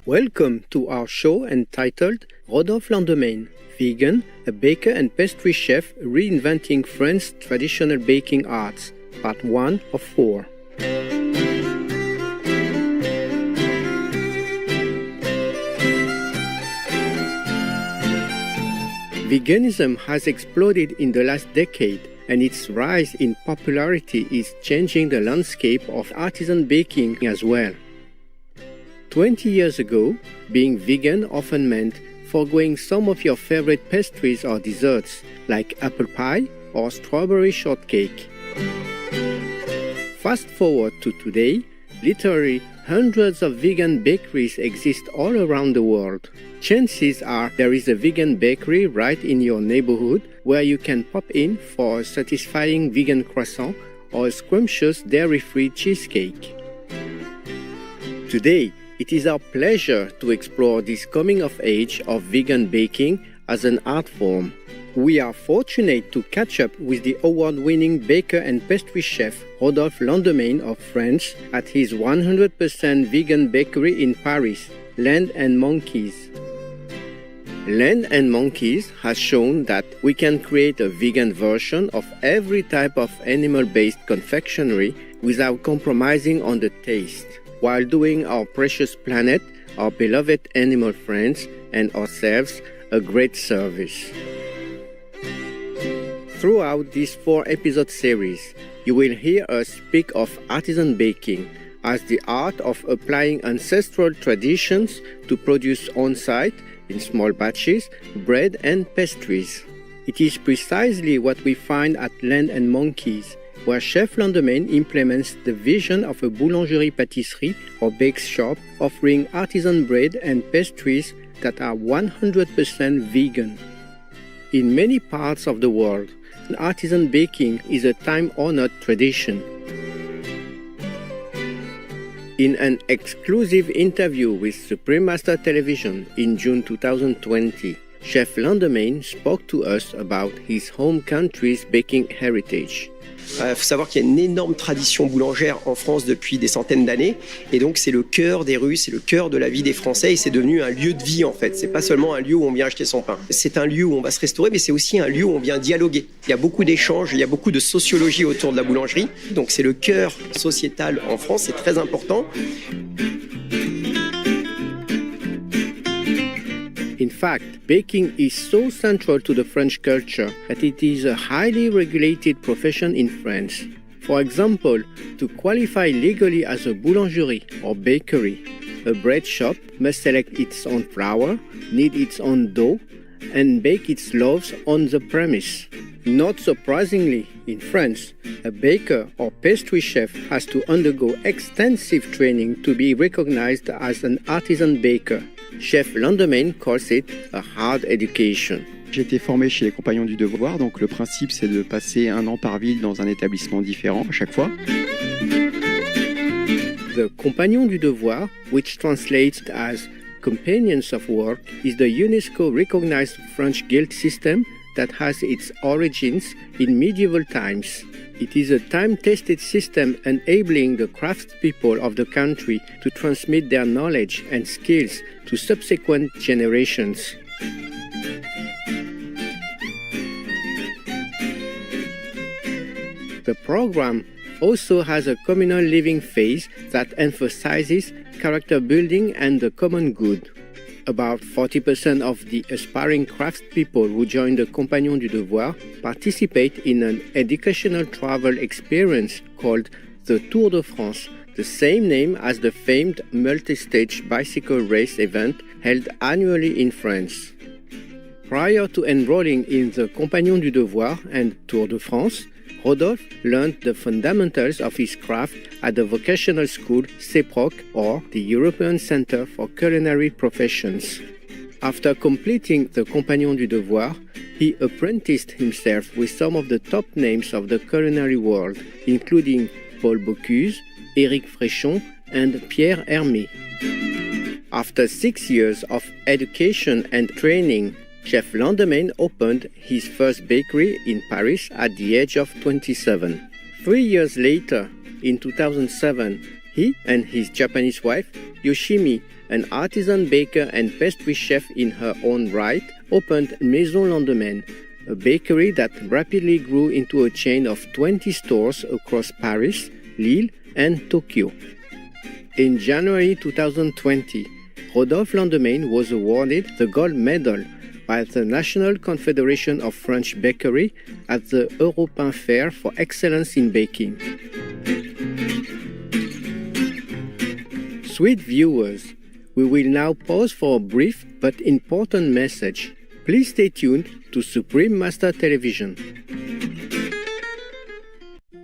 Welcome to our show entitled Rodolphe Landemaine, vegan, a baker and pastry chef reinventing France's traditional baking arts, part 1 of 4. Veganism has exploded in the last decade, and its rise in popularity is changing the landscape of artisan baking as well. 20 years ago, being vegan often meant foregoing some of your favorite pastries or desserts, like apple pie or strawberry shortcake. Fast forward to today, literally hundreds of vegan bakeries exist all around the world. Chances are there is a vegan bakery right in your neighborhood where you can pop in for a satisfying vegan croissant or a scrumptious dairy-free cheesecake. Today, it is our pleasure to explore this coming of age of vegan baking as an art form. We are fortunate to catch up with the award-winning baker and pastry chef Rodolphe Landemaine of France at his 100% vegan bakery in Paris, Landemaine. Landemaine has shown that we can create a vegan version of every type of animal-based confectionery without compromising on the taste, while doing our precious planet, our beloved animal friends, and ourselves a great service. Throughout this 4-episode series, you will hear us speak of artisan baking as the art of applying ancestral traditions to produce on-site, in small batches, bread and pastries. It is precisely what we find at Landemaine, where Chef Landemaine implements the vision of a boulangerie-pâtisserie or bake shop offering artisan bread and pastries that are 100% vegan. In many parts of the world, artisan baking is a time-honored tradition. In an exclusive interview with Supreme Master Television in June 2020, Chef Landemaine spoke to us about his home country's baking heritage. Il faut savoir qu'il y a une énorme tradition boulangère en France depuis des centaines d'années, et donc c'est le cœur des rues, c'est le cœur de la vie des Français, et c'est devenu un lieu de vie en fait. C'est pas seulement un lieu où on vient acheter son pain. C'est un lieu où on va se restaurer, mais c'est aussi un lieu où on vient dialoguer. Il y a beaucoup d'échanges, il y a beaucoup de sociologie autour de la boulangerie, donc c'est le cœur sociétal en France, c'est très important. In fact, baking is so central to the French culture that it is a highly regulated profession in France. For example, to qualify legally as a boulangerie or bakery, a bread shop must select its own flour, knead its own dough, and bake its loaves on the premise. Not surprisingly, in France, a baker or pastry chef has to undergo extensive training to be recognized as an artisan baker. Chef Landemaine calls it a hard education. J'ai été formé chez les Compagnons du Devoir, donc le principe c'est de passer 1 an par ville dans un établissement différent à chaque fois. The Compagnons du Devoir, which translates as Companions of Work, is the UNESCO-recognized French guild system that has its origins in medieval times. It is a time-tested system enabling the craftspeople of the country to transmit their knowledge and skills to subsequent generations. The program also has a communal living phase that emphasizes character building and the common good. About 40% of the aspiring craftspeople who join the Compagnons du Devoir participate in an educational travel experience called the Tour de France, the same name as the famed multi-stage bicycle race event held annually in France. Prior to enrolling in the Compagnons du Devoir and Tour de France, Rodolphe learned the fundamentals of his craft at the vocational school CEPROC, or the European Center for Culinary Professions. After completing the Compagnons du Devoir, he apprenticed himself with some of the top names of the culinary world, including Paul Bocuse, Éric Fréchon, and Pierre Hermé. After 6 years of education and training, Chef Landemaine opened his first bakery in Paris at the age of 27. 3 years later, in 2007, he and his Japanese wife, Yoshimi, an artisan baker and pastry chef in her own right, opened Maison Landemaine, a bakery that rapidly grew into a chain of 20 stores across Paris, Lille, and Tokyo. In January 2020, Rodolphe Landemaine was awarded the gold medal by the National Confederation of French Bakery at the Europain Fair for excellence in baking. Sweet viewers, we will now pause for a brief but important message. Please stay tuned to Supreme Master Television.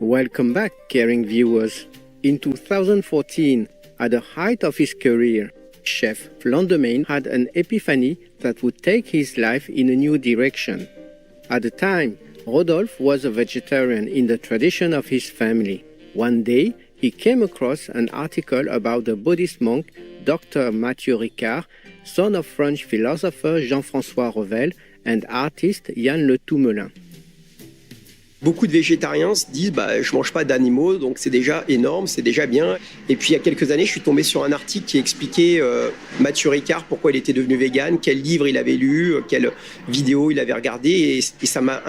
Welcome back, caring viewers. In 2014, at the height of his career, Chef Landemaine had an epiphany that would take his life in a new direction. At the time, Rodolphe was a vegetarian in the tradition of his family. One day, he came across an article about the Buddhist monk Dr. Mathieu Ricard, son of French philosopher Jean-François Revel and artist Yann Le Toumelin. Beaucoup de végétariens se disent je mange pas d'animaux, donc c'est déjà énorme, c'est déjà bien. Et puis il y a quelques années, je suis tombé sur un article qui expliquait Mathieu Ricard pourquoi il était devenu vegan, quel livre il avait lu, quelle vidéo il avait regardé, et ça m'a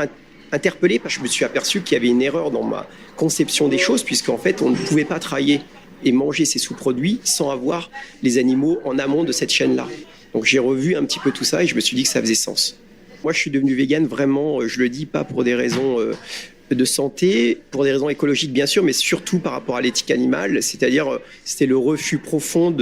interpellé parce que je me suis aperçu qu'il y avait une erreur dans ma conception des choses, puisqu'en fait on ne pouvait pas travailler et manger ces sous-produits sans avoir les animaux en amont de cette chaîne-là. Donc j'ai revu un petit peu tout ça et je me suis dit que ça faisait sens. Moi, je suis devenu vegan vraiment, je le dis pas pour des raisons de santé, pour des raisons écologiques bien sûr, mais surtout par rapport à l'éthique animale. C'est-à-dire, c'était le refus profond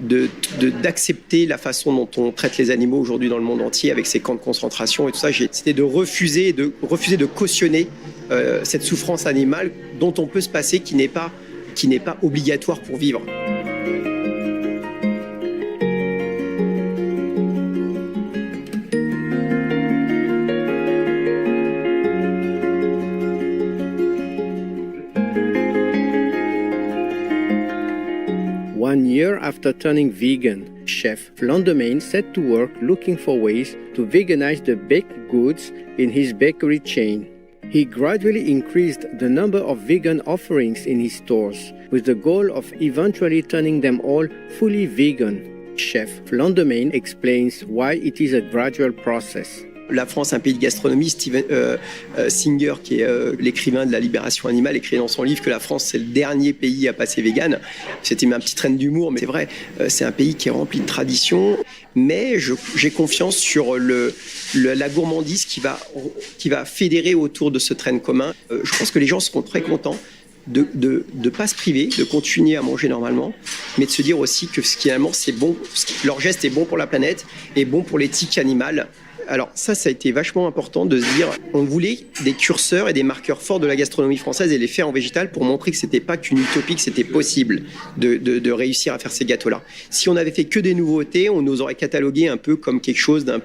d'accepter la façon dont on traite les animaux aujourd'hui dans le monde entier avec ces camps de concentration et tout ça. C'était de refuser de cautionner cette souffrance animale dont on peut se passer, qui n'est pas obligatoire pour vivre. One year after turning vegan, Chef Landemaine set to work looking for ways to veganize the baked goods in his bakery chain. He gradually increased the number of vegan offerings in his stores, with the goal of eventually turning them all fully vegan. Chef Landemaine explains why it is a gradual process. La France, un pays de gastronomie. Steven Singer, qui est l'écrivain de la libération animale, écrit dans son livre que la France, c'est le dernier pays à passer vegan. C'était un petit train d'humour, mais c'est vrai, c'est un pays qui est rempli de traditions. Mais j'ai confiance sur la gourmandise qui va fédérer autour de ce train commun. Je pense que les gens seront très contents de pas se priver, de continuer à manger normalement, mais de se dire aussi que finalement, c'est bon, leur geste est bon pour la planète et bon pour l'éthique animale. Alors ça a été vachement important de se dire, on voulait des curseurs et des marqueurs forts de la gastronomie française et les faire en végétal pour montrer que c'était pas qu'une utopie, que c'était possible de réussir à faire ces gâteaux-là. Si on avait fait que des nouveautés, on nous aurait catalogué un peu comme quelque chose d'un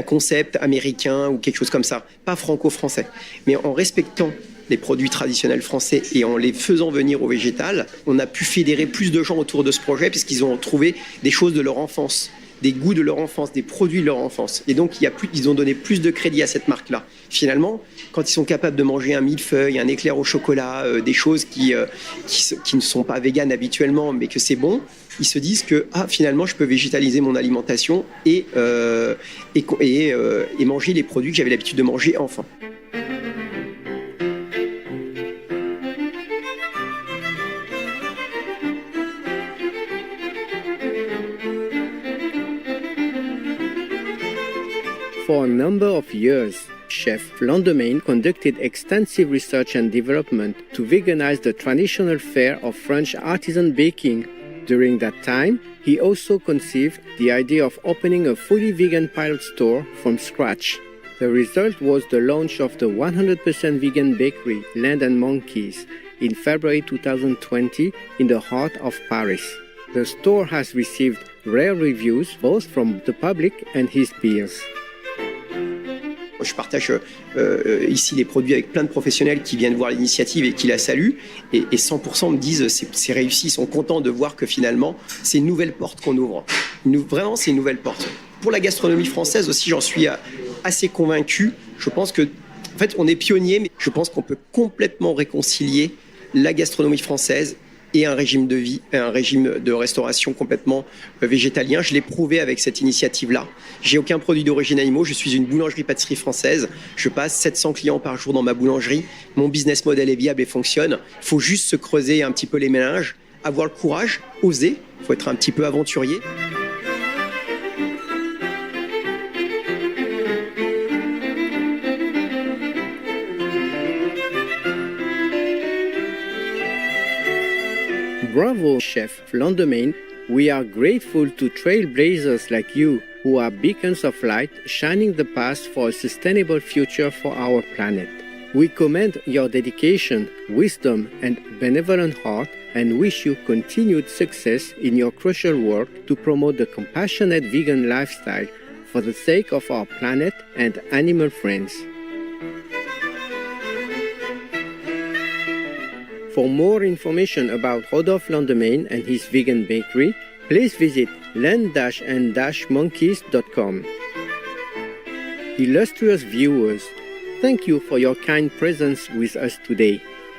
concept américain ou quelque chose comme ça, pas franco-français. Mais en respectant les produits traditionnels français et en les faisant venir au végétal, on a pu fédérer plus de gens autour de ce projet puisqu'ils ont trouvé des choses de leur enfance, des goûts de leur enfance, des produits de leur enfance. Et donc, ils ont donné plus de crédit à cette marque-là. Finalement, quand ils sont capables de manger un millefeuille, un éclair au chocolat, des choses qui ne sont pas véganes habituellement, mais que c'est bon, ils se disent que finalement, je peux végétaliser mon alimentation et manger les produits que j'avais l'habitude de manger enfant. For a number of years, Chef Landemaine conducted extensive research and development to veganize the traditional fare of French artisan baking. During that time, he also conceived the idea of opening a fully vegan pilot store from scratch. The result was the launch of the 100% vegan bakery Landemaine in February 2020 in the heart of Paris. The store has received rare reviews both from the public and his peers. Je partage ici les produits avec plein de professionnels qui viennent voir l'initiative et qui la saluent. Et 100% me disent c'est réussi, ils sont contents de voir que finalement, c'est une nouvelle porte qu'on ouvre. Vraiment, c'est une nouvelle porte. Pour la gastronomie française aussi, j'en suis assez convaincu. Je pense que, en fait, on est pionnier, mais je pense qu'on peut complètement réconcilier la gastronomie française et un régime de vie, un régime de restauration complètement végétalien. Je l'ai prouvé avec cette initiative-là. J'ai aucun produit d'origine animaux, je suis une boulangerie-pâtisserie française. Je passe 700 clients par jour dans ma boulangerie. Mon business model est viable et fonctionne. Il faut juste se creuser un petit peu les méninges, avoir le courage, oser. Il faut être un petit peu aventurier. Bravo, Chef Landemaine. We are grateful to trailblazers like you, who are beacons of light shining the path for a sustainable future for our planet. We commend your dedication, wisdom, and benevolent heart, and wish you continued success in your crucial work to promote the compassionate vegan lifestyle for the sake of our planet and animal friends. For more information about Rodolphe Landemaine and his vegan bakery, please visit land-and-monkeys.com. Illustrious viewers, thank you for your kind presence with us today.